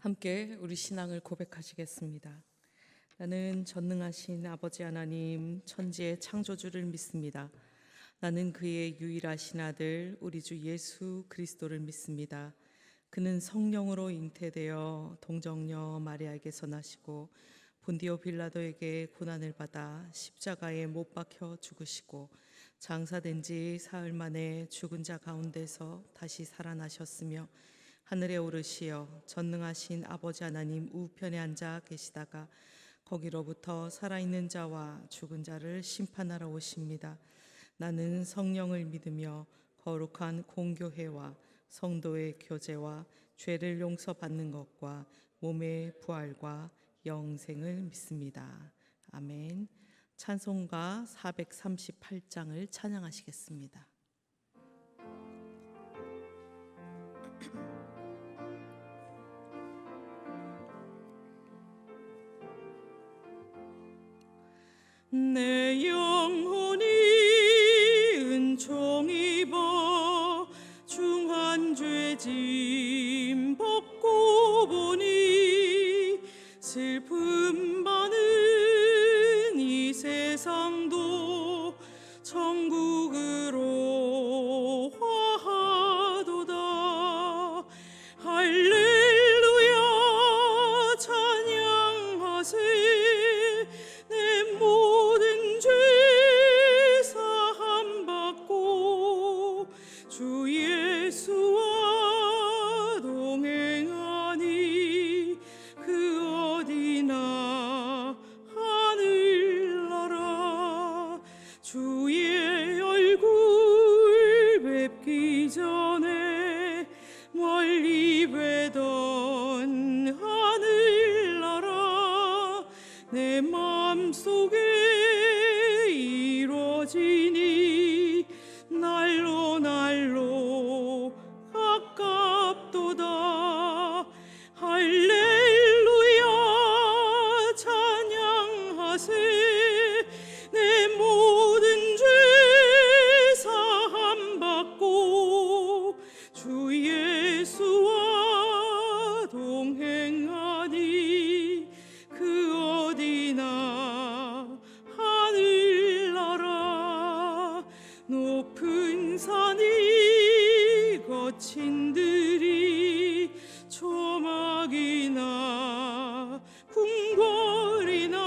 함께 우리 신앙을 고백하시겠습니다. 나는 전능하신 아버지 하나님 천지의 창조주를 믿습니다. 나는 그의 유일하신 아들 우리 주 예수 그리스도를 믿습니다. 그는 성령으로 잉태되어 동정녀 마리아에게서 나시고 본디오 빌라도에게 고난을 받아 십자가에 못 박혀 죽으시고 장사된 지 사흘 만에 죽은 자 가운데서 다시 살아나셨으며 하늘에 오르시어 전능하신 아버지 하나님 우편에 앉아 계시다가 거기로부터 살아있는 자와 죽은 자를 심판하러 오십니다. 나는 성령을 믿으며 거룩한 공교회와 성도의 교제와 죄를 용서받는 것과 몸의 부활과 영생을 믿습니다. 아멘. 찬송가 438장을 찬양하시겠습니다. 내 영혼이 은총 입어 중한 죄짐 벗고 보니 슬픔 많은 이 세상도 천국으로 화하도다. 할렐루야 찬양하세. 내 모든 죄 사함받고 주 예수와 동행하니 그 어디나 하늘나라. 주의 얼굴 뵙기 전에 멀리 뵈던 하늘나라. 내 맘속에 이루어지니 날로 날로 가깝도다. 할렐루야 찬양하세. 내 모든 죄 사함받고 주 예수와 동행하니 그 어디나 하늘나라. 높은 산이 거친 들이 초막이나 궁궐이나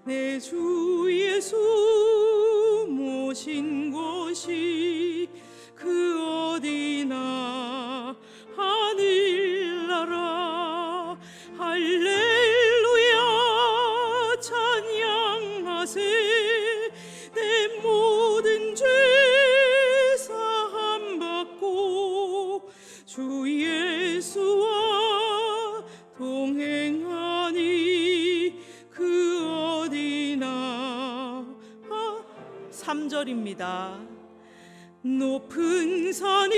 내 주 예수 모신 곳이 그 어디나 하늘나라. 할렐루야 찬양하세. 내 모든 죄 사함받고 주 예수와 동행하니 그 어디나 3절입니다. 높은 산이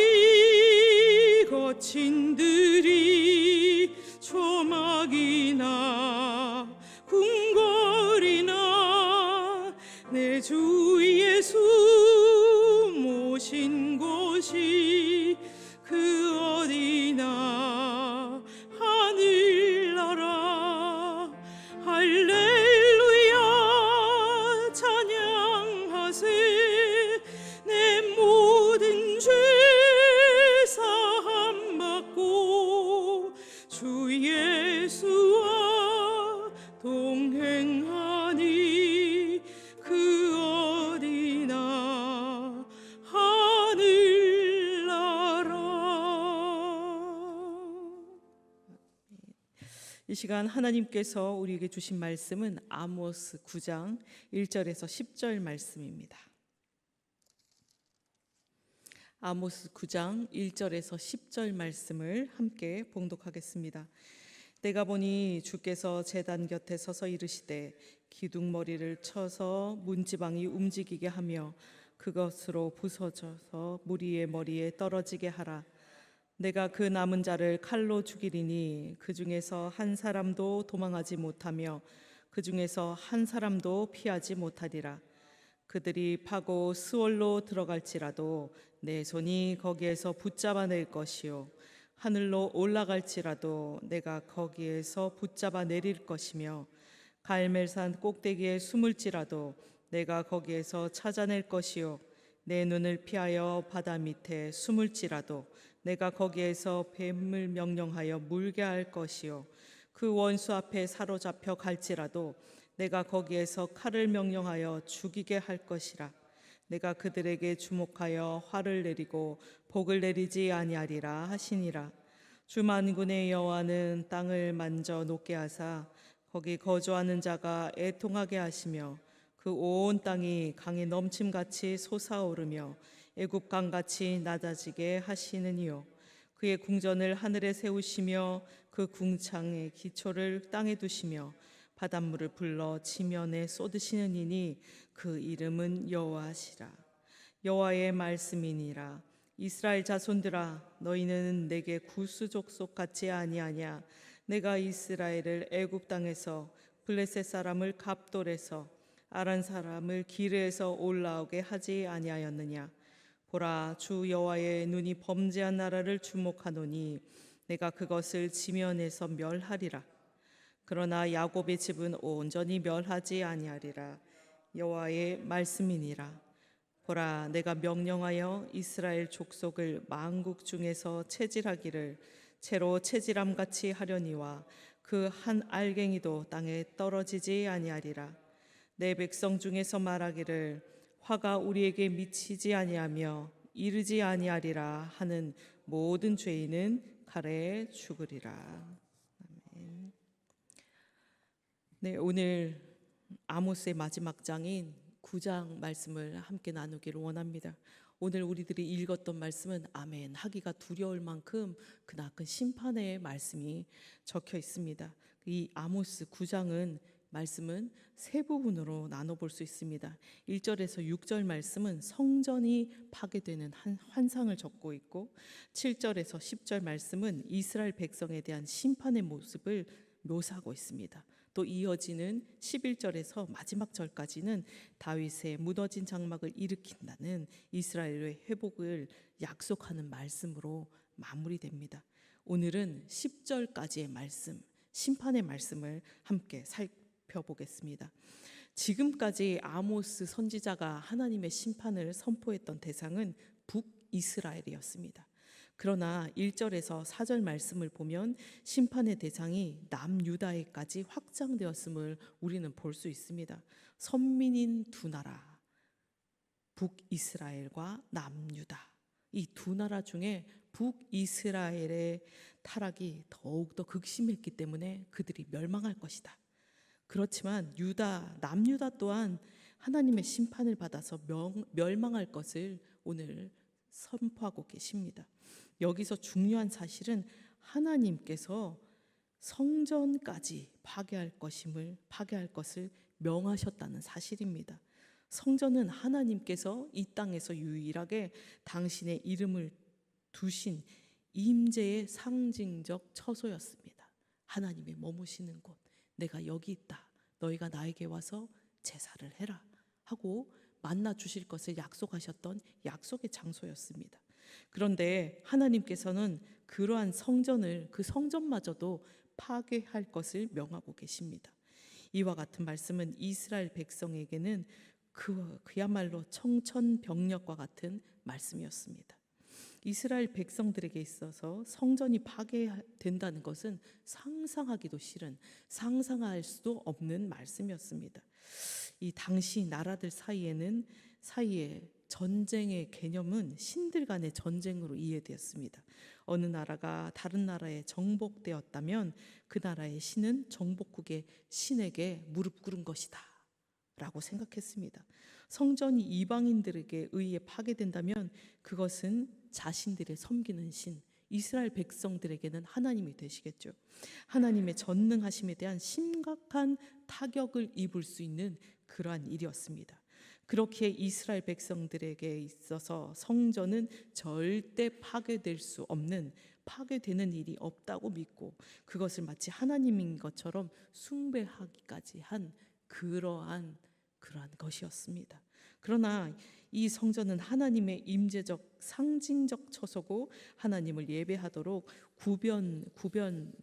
거친 들이 초막이나 궁궐이나 내 주 예수 모신 곳이 그 어디나 하늘나라. 할렐루야 찬양하세. 내 모든 죄 사함받고 주 예수와 동행하니 그 어디나 하늘나라. 이 시간 하나님께서 우리에게 주신 말씀은 아모스 9장 1절에서 10절 말씀입니다. 아모스 9장 1절에서 10절 말씀을 함께 봉독하겠습니다. 내가 보니 주께서 제단 곁에 서서 이르시되 기둥머리를 쳐서 문지방이 움직이게 하며 그것으로 부서져서 무리의 머리에 떨어지게 하라. 내가 그 남은 자를 칼로 죽이리니 그 중에서 한 사람도 도망하지 못하며 그 중에서 한 사람도 피하지 못하리라. 그들이 파고 스월로 들어갈지라도 내 손이 거기에서 붙잡아낼 것이요 하늘로 올라갈지라도 내가 거기에서 붙잡아 내릴 것이며 갈멜산 꼭대기에 숨을지라도 내가 거기에서 찾아낼 것이요 내 눈을 피하여 바다 밑에 숨을지라도 내가 거기에서 뱀을 명령하여 물게 할 것이요 그 원수 앞에 사로잡혀 갈지라도 내가 거기에서 칼을 명령하여 죽이게 할 것이라. 내가 그들에게 주목하여 화를 내리고 복을 내리지 아니하리라 하시니라. 주 만군의 여호와는 땅을 만져 녹게 하사 거기 거주하는 자가 애통하게 하시며 그 온 땅이 강이 넘침같이 솟아오르며 애굽 강같이 낮아지게 하시느니요. 그의 궁전을 하늘에 세우시며 그 궁창의 기초를 땅에 두시며 바닷물을 불러 지면에 쏟으시는 이니 그 이름은 여호와시라. 여호와의 말씀이니라. 이스라엘 자손들아 너희는 내게 구스 족속 같지 아니하냐. 내가 이스라엘을 애굽 땅에서 블레셋 사람을 갑돌에서 아란 사람을 기르에서 올라오게 하지 아니하였느냐. 보라 주 여호와의 눈이 범죄한 나라를 주목하노니 내가 그것을 지면에서 멸하리라. 그러나 야곱의 집은 온전히 멸하지 아니하리라. 여호와의 말씀이니라. 보라 내가 명령하여 이스라엘 족속을 만국 중에서 체질하기를 채로 체질함 같이 하려니와 그 한 알갱이도 땅에 떨어지지 아니하리라. 내 백성 중에서 말하기를 화가 우리에게 미치지 아니하며 이르지 아니하리라 하는 모든 죄인은 칼에 죽으리라. 아멘. 네, 오늘 아모스의 마지막 장인 9장 말씀을 함께 나누기를 원합니다. 오늘 우리들이 읽었던 말씀은 아멘 하기가 두려울 만큼 그나큰 심판의 말씀이 적혀 있습니다. 이 아모스 9장은 말씀은 세 부분으로 나눠볼 수 있습니다. 1절에서 6절 말씀은 성전이 파괴되는 환상을 적고 있고 7절에서 10절 말씀은 이스라엘 백성에 대한 심판의 모습을 묘사하고 있습니다. 또 이어지는 11절에서 마지막 절까지는 다윗의 무너진 장막을 일으킨다는 이스라엘의 회복을 약속하는 말씀으로 마무리됩니다. 오늘은 10절까지의 말씀, 심판의 말씀을 함께 살펴보겠습니다. 지금까지 아모스 선지자가 하나님의 심판을 선포했던 대상은 북이스라엘이었습니다. 그러나 1절에서 4절 말씀을 보면 심판의 대상이 남유다에까지 확장되었음을 우리는 볼 수 있습니다. 선민인 두 나라, 북이스라엘과 남유다, 이 두 나라 중에 북이스라엘의 타락이 더욱더 극심했기 때문에 그들이 멸망할 것이다. 그렇지만 남유다 또한 하나님의 심판을 받아서 멸망할 것을 오늘 선포하고 계십니다. 여기서 중요한 사실은 하나님께서 성전까지 파괴할 것을 명하셨다는 사실입니다. 성전은 하나님께서 이 땅에서 유일하게 당신의 이름을 두신 임재의 상징적 처소였습니다. 하나님이 머무시는 곳, 내가 여기 있다. 너희가 나에게 와서 제사를 해라 하고 만나 주실 것을 약속하셨던 약속의 장소였습니다. 그런데 하나님께서는 그러한 성전을, 그 성전마저도 파괴할 것을 명하고 계십니다. 이와 같은 말씀은 이스라엘 백성에게는 그야말로 청천벽력과 같은 말씀이었습니다. 이스라엘 백성들에게 있어서 성전이 파괴된다는 것은 상상하기도 싫은, 상상할 수도 없는 말씀이었습니다. 이 당시 나라들 사이에 전쟁의 개념은 신들 간의 전쟁으로 이해되었습니다. 어느 나라가 다른 나라에 정복되었다면 그 나라의 신은 정복국의 신에게 무릎 꿇은 것이다 라고 생각했습니다. 성전이 이방인들에게 의해 파괴된다면 그것은 자신들의 섬기는 신, 이스라엘 백성들에게는 하나님이 되시겠죠. 하나님의 전능하심에 대한 심각한 타격을 입을 수 있는 그러한 일이었습니다. 그렇기에 이스라엘 백성들에게 있어서 성전은 절대 파괴될 수 없는, 파괴되는 일이 없다고 믿고 그것을 마치 하나님인 것처럼 숭배하기까지 한 그러한 것이었습니다. 그러나 이 성전은 하나님의 임재적 상징적 처소고 하나님을 예배하도록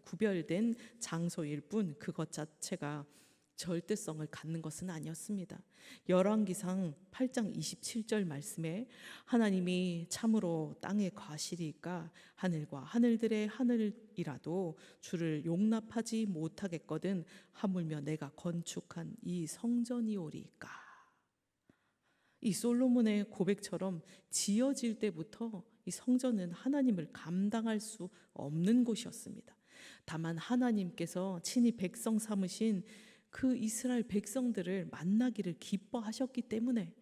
구별된 장소일 뿐 그것 자체가 절대성을 갖는 것은 아니었습니다. 열왕기상 8장 27절 말씀에 하나님이 참으로 땅의 과실이니까 하늘과 하늘들의 하늘이라도 주를 용납하지 못하겠거든 하물며 내가 건축한 이 성전이오리까. 이 솔로몬의 고백처럼 지어질 때부터 이 성전은 하나님을 감당할 수 없는 곳이었습니다. 다만 하나님께서 친히 백성 삼으신 그 이스라엘 백성들을 만나기를 기뻐하셨기 때문에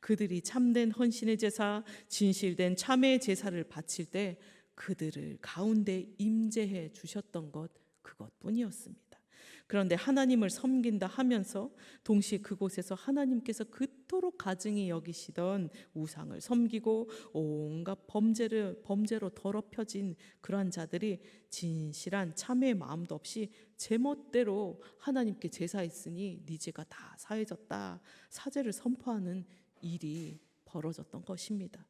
그들이 참된 헌신의 제사, 진실된 참회의 제사를 바칠 때 그들을 가운데 임재해 주셨던 것 그것뿐이었습니다. 그런데 하나님을 섬긴다 하면서 동시에 그곳에서 하나님께서 그토록 가증히 여기시던 우상을 섬기고 온갖 범죄로 더럽혀진 그러한 자들이 진실한 참회의 마음도 없이 제멋대로 하나님께 제사했으니 네 죄가 다 사해졌다 사죄를 선포하는 일이 벌어졌던 것입니다.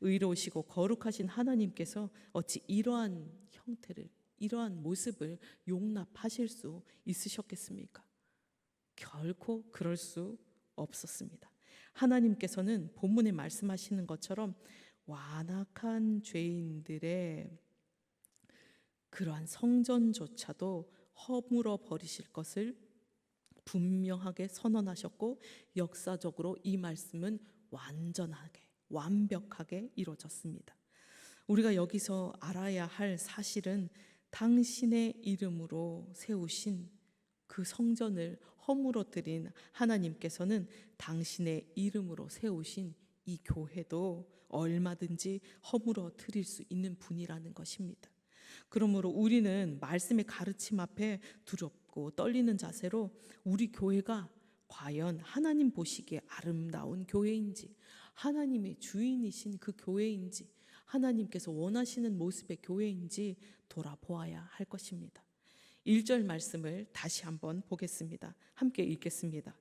의로우시고 거룩하신 하나님께서 어찌 이러한 형태를 이러한 모습을 용납하실 수 있으셨겠습니까? 결코 그럴 수 없었습니다. 하나님께서는 본문에 말씀하시는 것처럼 완악한 죄인들의 그러한 성전조차도 허물어 버리실 것을 분명하게 선언하셨고 역사적으로 이 말씀은 완벽하게 이루어졌습니다. 우리가 여기서 알아야 할 사실은 당신의 이름으로 세우신 그 성전을 허물어뜨린 하나님께서는 당신의 이름으로 세우신 이 교회도 얼마든지 허물어뜨릴 수 있는 분이라는 것입니다. 그러므로 우리는 말씀의 가르침 앞에 두렵고 떨리는 자세로 우리 교회가 과연 하나님 보시기에 아름다운 교회인지, 하나님의 주인이신 그 교회인지, 하나님께서 원하시는 모습의 교회인지 돌아보아야 할 것입니다. 1절 말씀을 다시 한번 보겠습니다. 함께 읽겠습니다.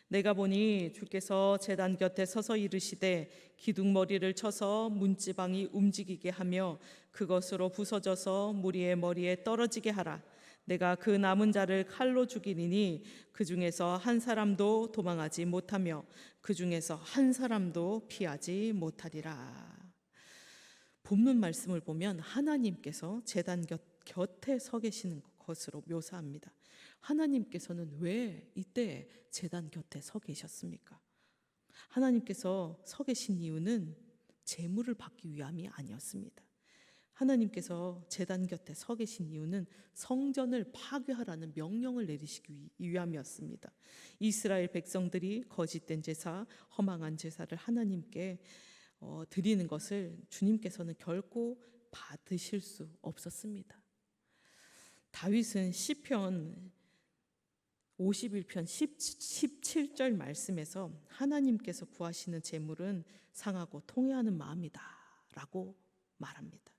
내가 보니 주께서 제단 곁에 서서 이르시되 기둥머리를 쳐서 문지방이 움직이게 하며 그것으로 부서져서 무리의 머리에 떨어지게 하라. 내가 그 남은 자를 칼로 죽이리니 그 중에서 한 사람도 도망하지 못하며 그 중에서 한 사람도 피하지 못하리라. 본문 말씀을 보면 하나님께서 제단 곁에 서 계시는 것으로 묘사합니다. 하나님께서는 왜 이때 제단 곁에 서 계셨습니까? 하나님께서 서 계신 이유는 제물을 받기 위함이 아니었습니다. 하나님께서 제단 곁에 서 계신 이유는 성전을 파괴하라는 명령을 내리시기 위함이었습니다. 이스라엘 백성들이 거짓된 제사, 허망한 제사를 하나님께 드리는 것을 주님께서는 결코 받으실 수 없었습니다. 다윗은 시편 51편 17절 말씀에서 하나님께서 구하시는 제물은 상하고 통회하는 마음이다 라고 말합니다.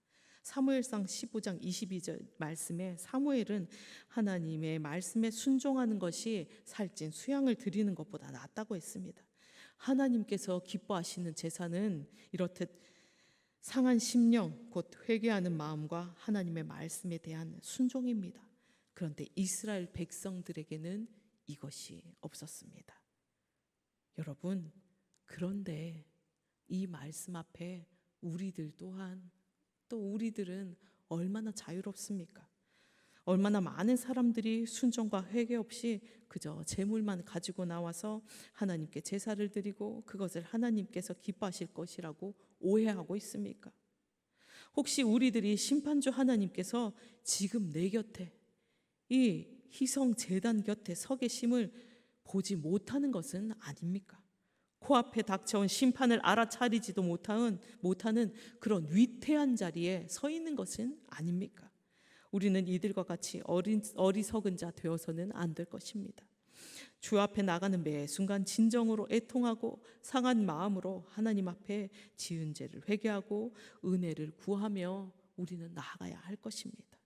사무엘상 15장 22절 말씀에 사무엘은 하나님의 말씀에 순종하는 것이 살찐 수양을 드리는 것보다 낫다고 했습니다. 하나님께서 기뻐하시는 제사는 이렇듯 상한 심령 곧 회개하는 마음과 하나님의 말씀에 대한 순종입니다. 그런데 이스라엘 백성들에게는 이것이 없었습니다. 여러분, 그런데 이 말씀 앞에 우리들 또한 또 우리들은 얼마나 자유롭습니까? 얼마나 많은 사람들이 순종과 회개 없이 그저 제물만 가지고 나와서 하나님께 제사를 드리고 그것을 하나님께서 기뻐하실 것이라고 오해하고 있습니까? 혹시 우리들이 심판주 하나님께서 지금 내 곁에 이 희성 제단 곁에 서 계심을 보지 못하는 것은 아닙니까? 코앞에 닥쳐온 심판을 알아차리지도 못하는 그런 위태한 자리에 서 있는 것은 아닙니까? 우리는 이들과 같이 어리석은 자 되어서는 안 될 것입니다. 주 앞에 나가는 매 순간 진정으로 애통하고 상한 마음으로 하나님 앞에 지은 죄를 회개하고 은혜를 구하며 우리는 나아가야 할 것입니다.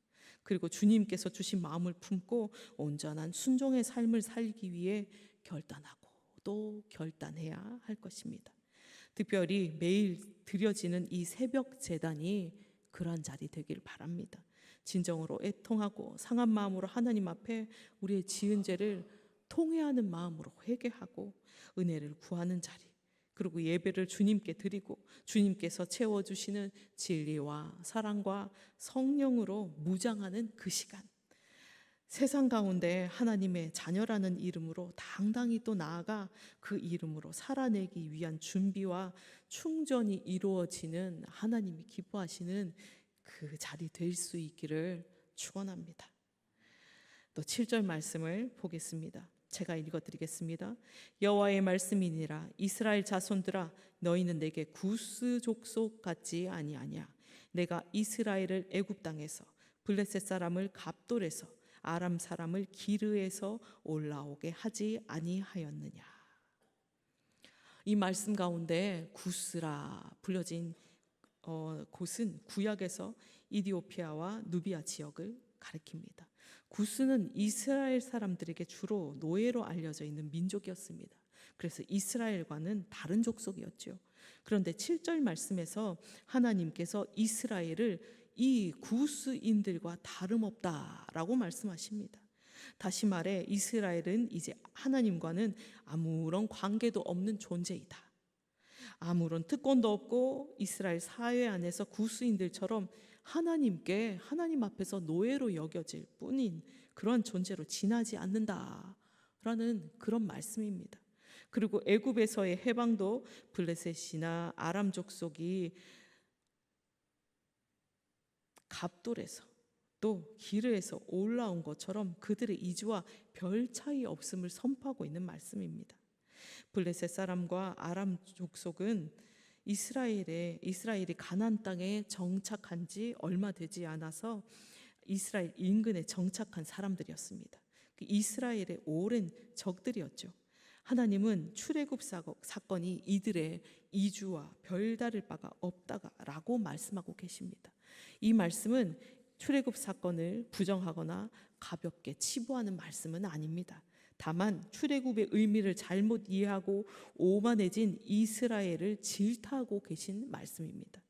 그리고 주님께서 주신 마음을 품고 온전한 순종의 삶을 살기 위해 결단하고 또 결단해야 할 것입니다. 특별히 매일 드려지는 이 새벽 제단이 그러한 자리 되길 바랍니다. 진정으로 애통하고 상한 마음으로 하나님 앞에 우리의 지은 죄를 통회하는 마음으로 회개하고 은혜를 구하는 자리, 그리고 예배를 주님께 드리고 주님께서 채워주시는 진리와 사랑과 성령으로 무장하는 그 시간, 세상 가운데 하나님의 자녀라는 이름으로 당당히 또 나아가 그 이름으로 살아내기 위한 준비와 충전이 이루어지는 하나님이 기뻐하시는 그 자리 될 수 있기를 축원합니다. 또 7절 말씀을 보겠습니다. 제가 읽어드리겠습니다. 여호와의 말씀이니라. 이스라엘 자손들아, 너희는 내게 구스 족속 같지 아니하냐. 내가 이스라엘을 애굽 땅에서, 블레셋 사람을 갑돌에서, 아람 사람을 기르에서 올라오게 하지 아니하였느냐. 이 말씀 가운데 구스라 불려진 곳은 구약에서 이디오피아와 누비아 지역을 가리킵니다. 구스는 이스라엘 사람들에게 주로 노예로 알려져 있는 민족이었습니다. 그래서 이스라엘과는 다른 족속이었죠. 그런데 7절 말씀에서 하나님께서 이스라엘을 이 구스인들과 다름없다라고 말씀하십니다. 다시 말해 이스라엘은 이제 하나님과는 아무런 관계도 없는 존재이다. 아무런 특권도 없고 이스라엘 사회 안에서 구스인들처럼 하나님 앞에서 노예로 여겨질 뿐인 그런 존재로 지나지 않는다라는 그런 말씀입니다. 그리고 애굽에서의 해방도 블레셋이나 아람 족속이 갑돌에서 또 기르에서 올라온 것처럼 그들의 이주와 별 차이 없음을 선포하고 있는 말씀입니다. 블레셋 사람과 아람 족속은 이스라엘이 가나안 땅에 정착한 지 얼마 되지 않아서 이스라엘 인근에 정착한 사람들이었습니다. 이스라엘의 오랜 적들이었죠. 하나님은 출애굽 사건이 이들의 이주와 별다를 바가 없다라고 말씀하고 계십니다. 이 말씀은 출애굽 사건을 부정하거나 가볍게 치부하는 말씀은 아닙니다. 다만 출애굽의 의미를 잘못 이해하고 오만해진 이스라엘을 질타하고 계신 말씀입니다.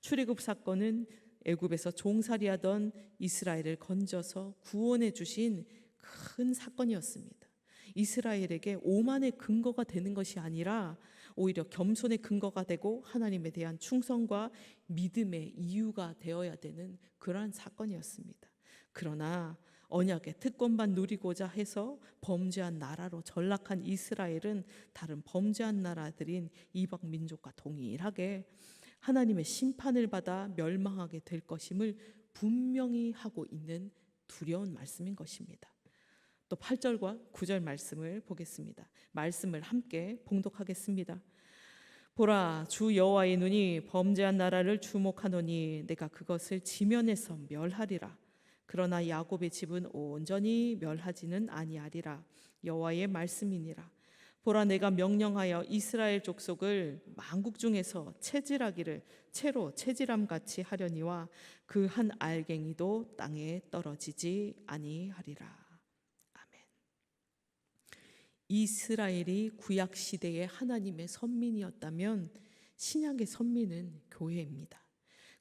출애굽 사건은 애굽에서 종살이하던 이스라엘을 건져서 구원해 주신 큰 사건이었습니다. 이스라엘에게 오만의 근거가 되는 것이 아니라 오히려 겸손의 근거가 되고 하나님에 대한 충성과 믿음의 이유가 되어야 되는 그러한 사건이었습니다. 그러나 언약의 특권만 누리고자 해서 범죄한 나라로 전락한 이스라엘은 다른 범죄한 나라들인 이방 민족과 동일하게 하나님의 심판을 받아 멸망하게 될 것임을 분명히 하고 있는 두려운 말씀인 것입니다. 또 8절과 9절 말씀을 보겠습니다. 말씀을 함께 봉독하겠습니다. 보라, 주 여호와의 눈이 범죄한 나라를 주목하노니 내가 그것을 지면에서 멸하리라. 그러나 야곱의 집은 온전히 멸하지는 아니하리라. 여호와의 말씀이니라. 보라, 내가 명령하여 이스라엘 족속을 만국 중에서 채질하기를 채로 채질함같이 하려니와 그 한 알갱이도 땅에 떨어지지 아니하리라. 이스라엘이 구약 시대의 하나님의 선민이었다면 신약의 선민은 교회입니다.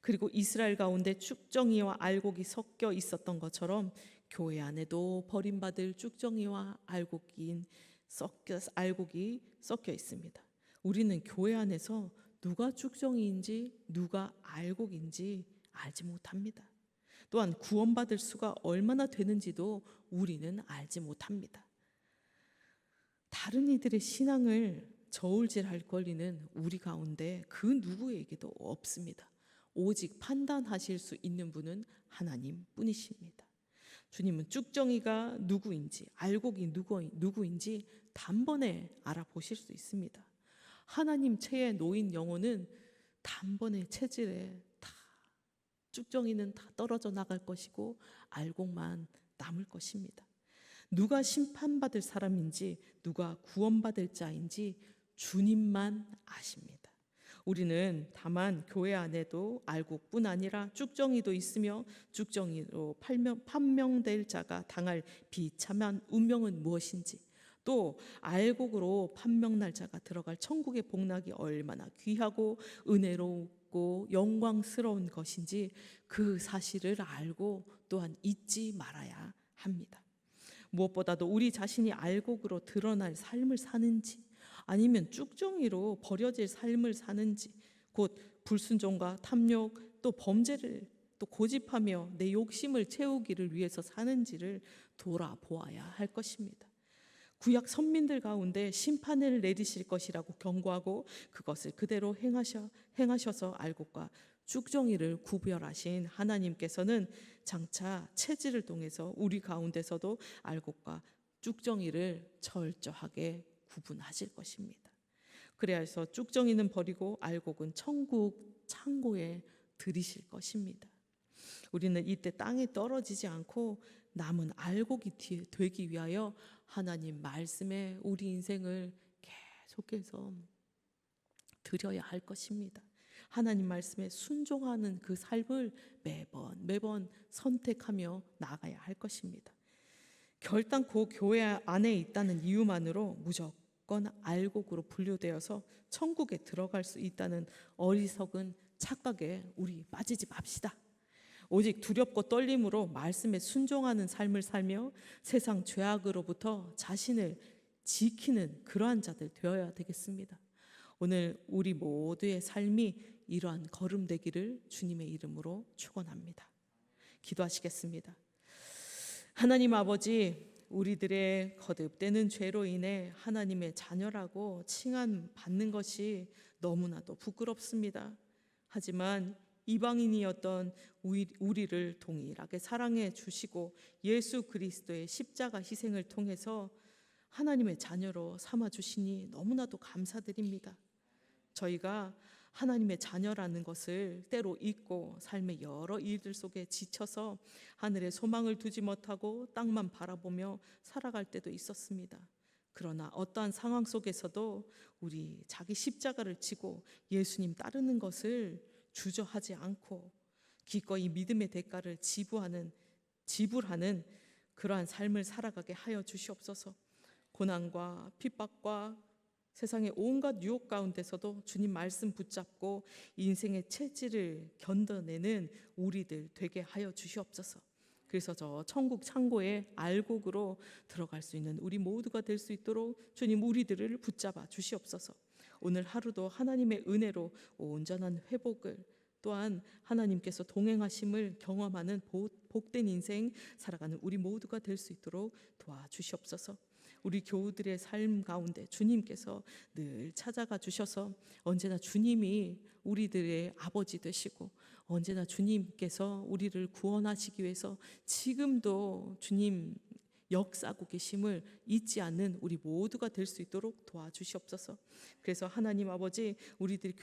그리고 이스라엘 가운데 쭉정이와 알곡이 섞여 있었던 것처럼 교회 안에도 버림받을 쭉정이와 알곡이 섞여 있습니다. 우리는 교회 안에서 누가 쭉정이인지 누가 알곡인지 알지 못합니다. 또한 구원받을 수가 얼마나 되는지도 우리는 알지 못합니다. 다른 이들의 신앙을 저울질할 권리는 우리 가운데 그 누구에게도 없습니다. 오직 판단하실 수 있는 분은 하나님 뿐이십니다. 주님은 쭉정이가 누구인지 알곡이 누구인지 단번에 알아보실 수 있습니다. 하나님 채에 놓인 영혼은 단번에 체질에 다 쭉정이는 다 떨어져 나갈 것이고 알곡만 남을 것입니다. 누가 심판받을 사람인지 누가 구원받을 자인지 주님만 아십니다. 우리는 다만 교회 안에도 알곡뿐 아니라 쭉정이도 있으며 쭉정이로 판명될 자가 당할 비참한 운명은 무엇인지, 또 알곡으로 판명날짜가 들어갈 천국의 복락이 얼마나 귀하고 은혜롭고 영광스러운 것인지 그 사실을 알고 또한 잊지 말아야 합니다. 무엇보다도 우리 자신이 알곡으로 드러날 삶을 사는지 아니면 쭉정이로 버려질 삶을 사는지, 곧 불순종과 탐욕 또 범죄를 또 고집하며 내 욕심을 채우기를 위해서 사는지를 돌아보아야 할 것입니다. 구약 선민들 가운데 심판을 내리실 것이라고 경고하고 그것을 그대로 행하셔서 알곡과 쭉정이를 구별하신 하나님께서는 장차 체질을 통해서 우리 가운데서도 알곡과 쭉정이를 철저하게 구분하실 것입니다. 그래야 해서 쭉정이는 버리고 알곡은 천국 창고에 들이실 것입니다. 우리는 이때 땅에 떨어지지 않고 남은 알곡이 되기 위하여 하나님 말씀에 우리 인생을 계속해서 드려야 할 것입니다. 하나님 말씀에 순종하는 그 삶을 매번 선택하며 나아가야 할 것입니다. 결단코 교회 안에 있다는 이유만으로 무조건 알곡으로 분류되어서 천국에 들어갈 수 있다는 어리석은 착각에 우리 빠지지 맙시다. 오직 두렵고 떨림으로 말씀에 순종하는 삶을 살며 세상 죄악으로부터 자신을 지키는 그러한 자들 되어야 되겠습니다. 오늘 우리 모두의 삶이 이러한 걸음 되기를 주님의 이름으로 축원합니다. 기도하시겠습니다. 하나님 아버지, 우리들의 거듭되는 죄로 인해 하나님의 자녀라고 칭함받는 것이 너무나도 부끄럽습니다. 하지만 이방인이었던 우리를 동일하게 사랑해 주시고 예수 그리스도의 십자가 희생을 통해서 하나님의 자녀로 삼아 주시니 너무나도 감사드립니다. 저희가 하나님의 자녀라는 것을 때로 잊고 삶의 여러 일들 속에 지쳐서 하늘에 소망을 두지 못하고 땅만 바라보며 살아갈 때도 있었습니다. 그러나 어떠한 상황 속에서도 우리 자기 십자가를 지고 예수님 따르는 것을 주저하지 않고 기꺼이 믿음의 대가를 지불하는 그러한 삶을 살아가게 하여 주시옵소서. 고난과 핍박과 세상의 온갖 유혹 가운데서도 주님 말씀 붙잡고 인생의 채질을 견뎌내는 우리들 되게 하여 주시옵소서. 그래서 저 천국 창고에 알곡으로 들어갈 수 있는 우리 모두가 될 수 있도록 주님 우리들을 붙잡아 주시옵소서. 오늘 하루도 하나님의 은혜로 온전한 회복을, 또한 하나님께서 동행하심을 경험하는 복된 인생 살아가는 우리 모두가 될 수 있도록 도와주시옵소서. 우리 교우들의 삶 가운데 주님께서 늘 찾아가 주셔서 언제나 주님이 우리들의 아버지 되시고 언제나 주님께서 우리를 구원하시기 위해서 지금도 주님 역사하고 계심을 잊지 않는 우리 모두가 될 수 있도록 도와주시옵소서. 그래서 하나님 아버지, 우리들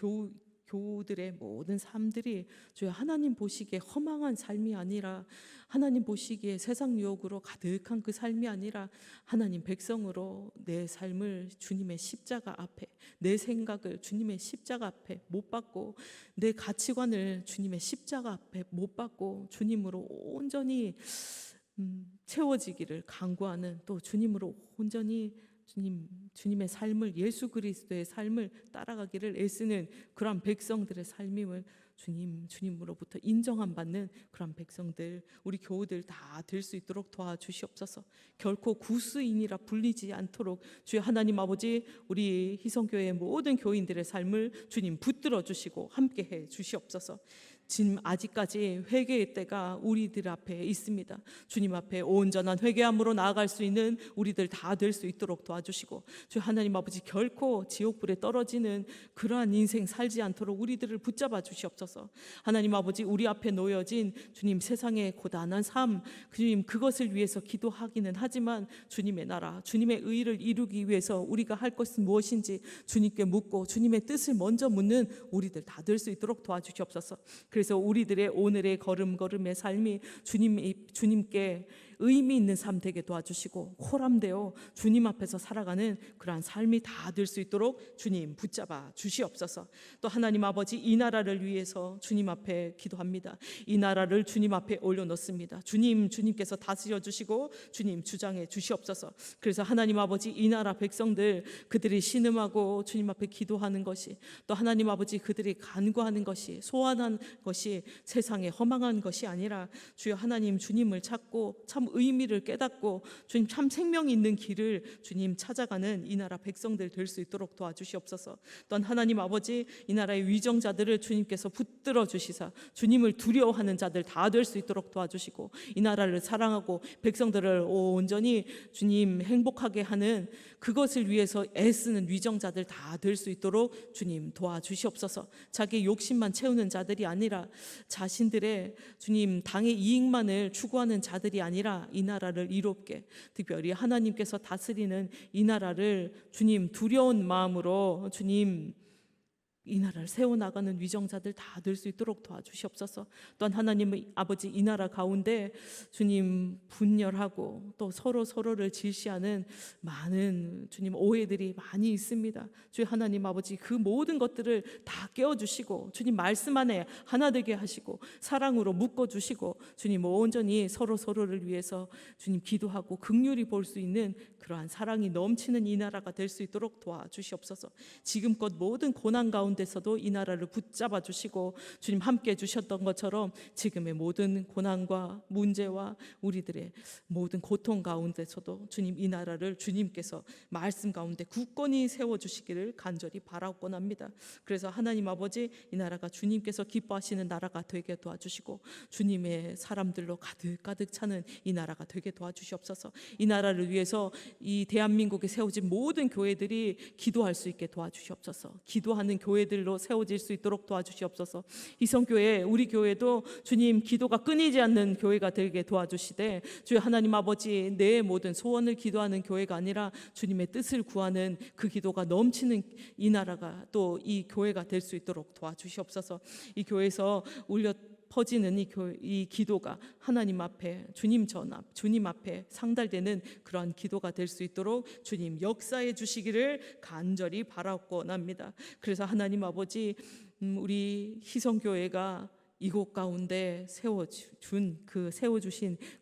교우들의 모든 삶들이 주여 하나님 보시기에 허망한 삶이 아니라, 하나님 보시기에 세상 유혹으로 가득한 그 삶이 아니라 하나님 백성으로 내 삶을 주님의 십자가 앞에, 내 생각을 주님의 십자가 앞에 못 받고, 내 가치관을 주님의 십자가 앞에 못 받고 주님으로 온전히 채워지기를 간구하는, 또 주님으로 온전히 주님의 삶을, 예수 그리스도의 삶을 따라가기를 애쓰는 그러한 백성들의 삶임을 주님으로부터 인정함 받는 그러한 백성들, 우리 교우들 다 될 수 있도록 도와주시옵소서. 결코 구스인이라 불리지 않도록 주여 하나님 아버지, 우리 희성교회의 모든 교인들의 삶을 주님 붙들어 주시고 함께해 주시옵소서. 지금 아직까지 회개의 때가 우리들 앞에 있습니다. 주님 앞에 온전한 회개함으로 나아갈 수 있는 우리들 다 될 수 있도록 도와주시고, 주 하나님 아버지, 결코 지옥불에 떨어지는 그러한 인생 살지 않도록 우리들을 붙잡아 주시옵소서. 하나님 아버지, 우리 앞에 놓여진 주님 세상의 고단한 삶, 주님 그것을 위해서 기도하기는 하지만 주님의 나라, 주님의 의를 이루기 위해서 우리가 할 것은 무엇인지 주님께 묻고 주님의 뜻을 먼저 묻는 우리들 다 될 수 있도록 도와주시옵소서. 그래서 우리들의 오늘의 걸음걸음의 삶이 주님께 의미 있는 삶 되게 도와주시고 호람되어 주님 앞에서 살아가는 그러한 삶이 다 될 수 있도록 주님 붙잡아 주시옵소서. 또 하나님 아버지, 이 나라를 위해서 주님 앞에 기도합니다. 이 나라를 주님 앞에 올려놓습니다. 주님께서 다스려 주시고 주님 주장해 주시옵소서. 그래서 하나님 아버지, 이 나라 백성들 그들이 신음하고 주님 앞에 기도하는 것이, 또 하나님 아버지 그들이 간구하는 것이, 소원한 것이 세상에 허망한 것이 아니라 주여 하나님, 주님을 찾고 참 의미를 깨닫고 주님 참 생명이 있는 길을 주님 찾아가는 이 나라 백성들 될 수 있도록 도와주시옵소서. 또한 하나님 아버지, 이 나라의 위정자들을 주님께서 붙들어 주시사 주님을 두려워하는 자들 다 될 수 있도록 도와주시고, 이 나라를 사랑하고 백성들을 온전히 주님 행복하게 하는 그것을 위해서 애쓰는 위정자들 다 될 수 있도록 주님 도와주시옵소서. 자기 욕심만 채우는 자들이 아니라 자신들의 주님 당의 이익만을 추구하는 자들이 아니라 이 나라를 이롭게, 특별히 하나님께서 다스리는 이 나라를 주님 두려운 마음으로 주님 이 나라를 세워나가는 위정자들 다 될 수 있도록 도와주시옵소서. 또한 하나님 아버지, 이 나라 가운데 주님 분열하고 또 서로를 질시하는 많은 주님 오해들이 많이 있습니다. 주의 하나님 아버지, 그 모든 것들을 다 깨워주시고 주님 말씀 안에 하나 되게 하시고 사랑으로 묶어주시고 주님 온전히 서로를 위해서 주님 기도하고 긍휼히 볼 수 있는 그러한 사랑이 넘치는 이 나라가 될 수 있도록 도와주시옵소서. 지금껏 모든 고난 가운데서도 이 나라를 붙잡아 주시고 주님 함께 해주셨던 것처럼 지금의 모든 고난과 문제와 우리들의 모든 고통 가운데서도 주님 이 나라를 주님께서 말씀 가운데 굳건히 세워주시기를 간절히 바라곤 합니다. 그래서 하나님 아버지, 이 나라가 주님께서 기뻐하시는 나라가 되게 도와주시고 주님의 사람들로 가득 차는 이 나라가 되게 도와주시옵소서. 이 나라를 위해서 이 대한민국에 세워진 모든 교회들이 기도할 수 있게 도와주시옵소서. 기도하는 교회들로 세워질 수 있도록 도와주시옵소서. 희성교회, 우리 교회도 주님 기도가 끊이지 않는 교회가 되게 도와주시되, 주여 하나님 아버지, 내 모든 소원을 기도하는 교회가 아니라 주님의 뜻을 구하는 그 기도가 넘치는 이 나라가 또 이 교회가 될 수 있도록 도와주시옵소서. 이 교회에서 울려 퍼지는 이 기도가 하나님 앞에, 주님 전앞, 주님 앞에 상달되는 그러한 기도가 될 수 있도록 주님 역사해 주시기를 간절히 바라곤 합니다. 그래서 하나님 아버지, 우리 희성교회가 이곳 가운데 세워주신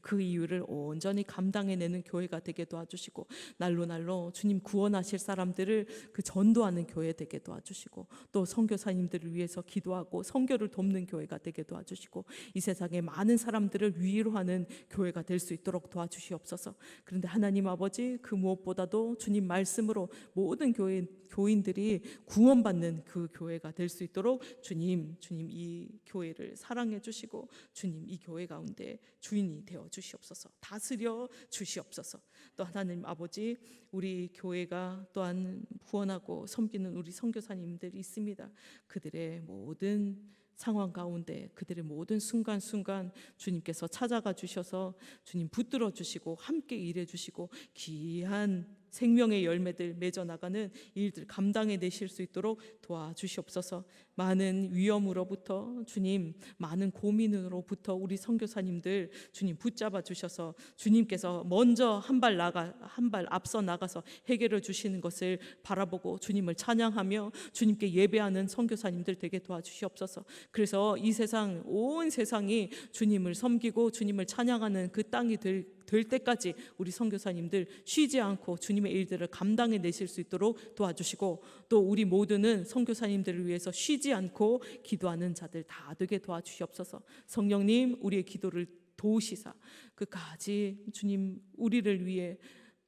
그 이유를 온전히 감당해내는 교회가 되게 도와주시고, 날로 주님 구원하실 사람들을 그 전도하는 교회 되게 도와주시고, 또 선교사님들을 위해서 기도하고 선교를 돕는 교회가 되게 도와주시고, 이 세상의 많은 사람들을 위로하는 교회가 될 수 있도록 도와주시옵소서. 그런데 하나님 아버지, 그 무엇보다도 주님 말씀으로 모든 교인들이 구원받는 그 교회가 될 수 있도록 주님 이 교회를 사랑해 주시고 주님 이 교회 가운데 주인이 되어 주시옵소서. 다스려 주시옵소서. 또 하나님 아버지, 우리 교회가 또한 후원하고 섬기는 우리 선교사님들이 있습니다. 그들의 모든 상황 가운데, 그들의 모든 순간순간 주님께서 찾아가 주셔서 주님 붙들어 주시고 함께 일해 주시고 귀한 생명의 열매들 맺어 나가는 일들 감당해 내실 수 있도록 도와주시옵소서. 많은 위험으로부터 주님, 많은 고민으로부터 우리 선교사님들 주님 붙잡아 주셔서 주님께서 먼저 한 발 앞서 나가서 해결해 주시는 것을 바라보고 주님을 찬양하며 주님께 예배하는 선교사님들 되게 도와주시옵소서. 그래서 이 세상, 온 세상이 주님을 섬기고 주님을 찬양하는 그 땅이 될 때까지 우리 선교사님들 쉬지 않고 주님의 일들을 감당해 내실 수 있도록 도와주시고, 또 우리 모두는 선교사님들을 위해서 쉬지 않고 기도하는 자들 다 되게 도와주시옵소서. 성령님, 우리의 기도를 도우시사 끝까지 주님 우리를 위해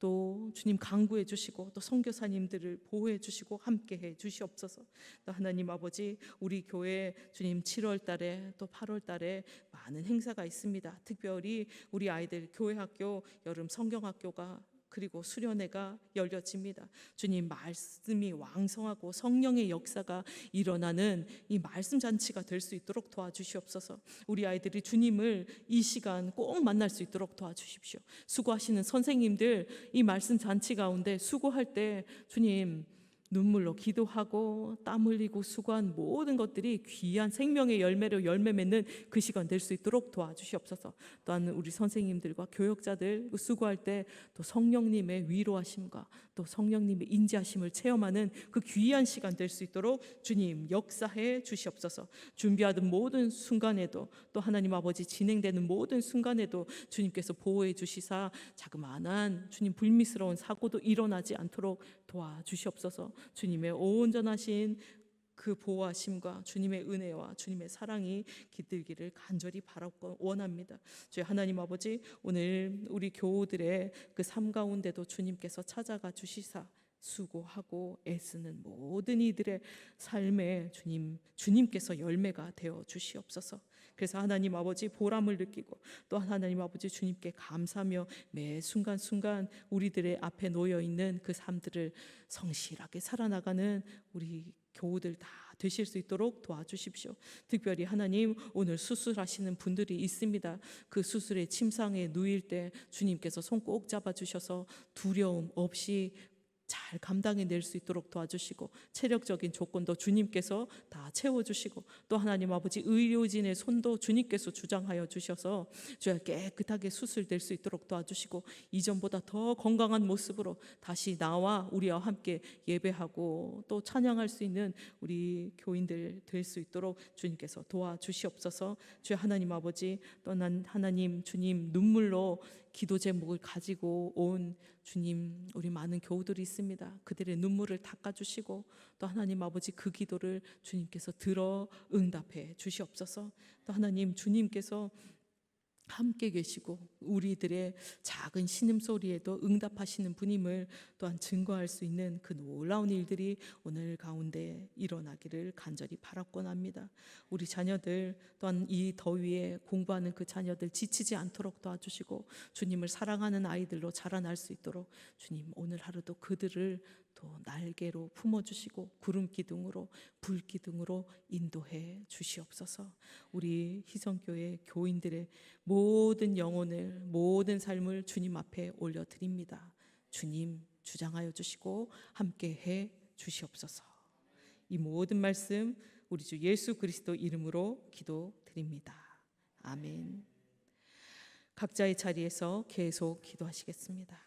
또 주님 강구해 주시고 또 선교사님들을 보호해 주시고 함께 해 주시옵소서. 또 하나님 아버지, 우리 교회 주님 7월 달에 또 8월 달에 많은 행사가 있습니다. 특별히 우리 아이들 교회학교 여름 성경학교가 그리고 수련회가 열려집니다. 주님 말씀이 왕성하고 성령의 역사가 일어나는 이 말씀 잔치가 될 수 있도록 도와주시옵소서. 우리 아이들이 주님을 이 시간 꼭 만날 수 있도록 도와주십시오. 수고하시는 선생님들 이 말씀 잔치 가운데 수고할 때 주님 눈물로 기도하고 땀 흘리고 수고한 모든 것들이 귀한 생명의 열매로 열매 맺는 그 시간 될 수 있도록 도와주시옵소서. 또한 우리 선생님들과 교역자들 수고할 때 또 성령님의 위로하심과 또 성령님의 인지하심을 체험하는 그 귀한 시간 될 수 있도록 주님 역사해 주시옵소서. 준비하던 모든 순간에도 또 하나님 아버지 진행되는 모든 순간에도 주님께서 보호해 주시사 자그마한 주님 불미스러운 사고도 일어나지 않도록 도와주시옵소서. 주님의 온전하신 그 보호하심과 주님의 은혜와 주님의 사랑이 깃들기를 간절히 바라고 원합니다. 주의 하나님 아버지, 오늘 우리 교우들의 그 삶 가운데도 주님께서 찾아가 주시사 수고하고 애쓰는 모든 이들의 삶에 주님께서 열매가 되어 주시옵소서. 그래서 하나님 아버지 보람을 느끼고 또 하나님 아버지 주님께 감사하며 매 순간순간 우리들의 앞에 놓여 있는 그 삶들을 성실하게 살아나가는 우리 교우들 다 되실 수 있도록 도와주십시오. 특별히 하나님, 오늘 수술하시는 분들이 있습니다. 그 수술의 침상에 누일 때 주님께서 손 꼭 잡아주셔서 두려움 없이 잘 감당해낼 수 있도록 도와주시고 체력적인 조건도 주님께서 다 채워주시고 또 하나님 아버지 의료진의 손도 주님께서 주장하여 주셔서 주여 깨끗하게 수술될 수 있도록 도와주시고 이전보다 더 건강한 모습으로 다시 나와 우리와 함께 예배하고 또 찬양할 수 있는 우리 교인들 될 수 있도록 주님께서 도와주시옵소서. 주여 하나님 아버지, 또한 하나님 주님 눈물로 기도 제목을 가지고 온 주님, 우리 많은 교우들이 있습니다. 그들의 눈물을 닦아주시고 또 하나님 아버지 그 기도를 주님께서 들어 응답해 주시옵소서. 또 하나님 주님께서 함께 계시고 우리들의 작은 신음소리에도 응답하시는 분임을 또한 증거할 수 있는 그 놀라운 일들이 오늘 가운데 일어나기를 간절히 바라곤 합니다. 우리 자녀들 또한 이 더위에 공부하는 그 자녀들 지치지 않도록 도와주시고 주님을 사랑하는 아이들로 자라날 수 있도록 주님 오늘 하루도 그들을 또 날개로 품어주시고 구름 기둥으로 불 기둥으로 인도해 주시옵소서. 우리 희성교회 교인들의 모든 영혼을 모든 삶을 주님 앞에 올려드립니다. 주님 주장하여 주시고 함께해 주시옵소서. 이 모든 말씀 우리 주 예수 그리스도 이름으로 기도드립니다. 아멘. 각자의 자리에서 계속 기도하시겠습니다.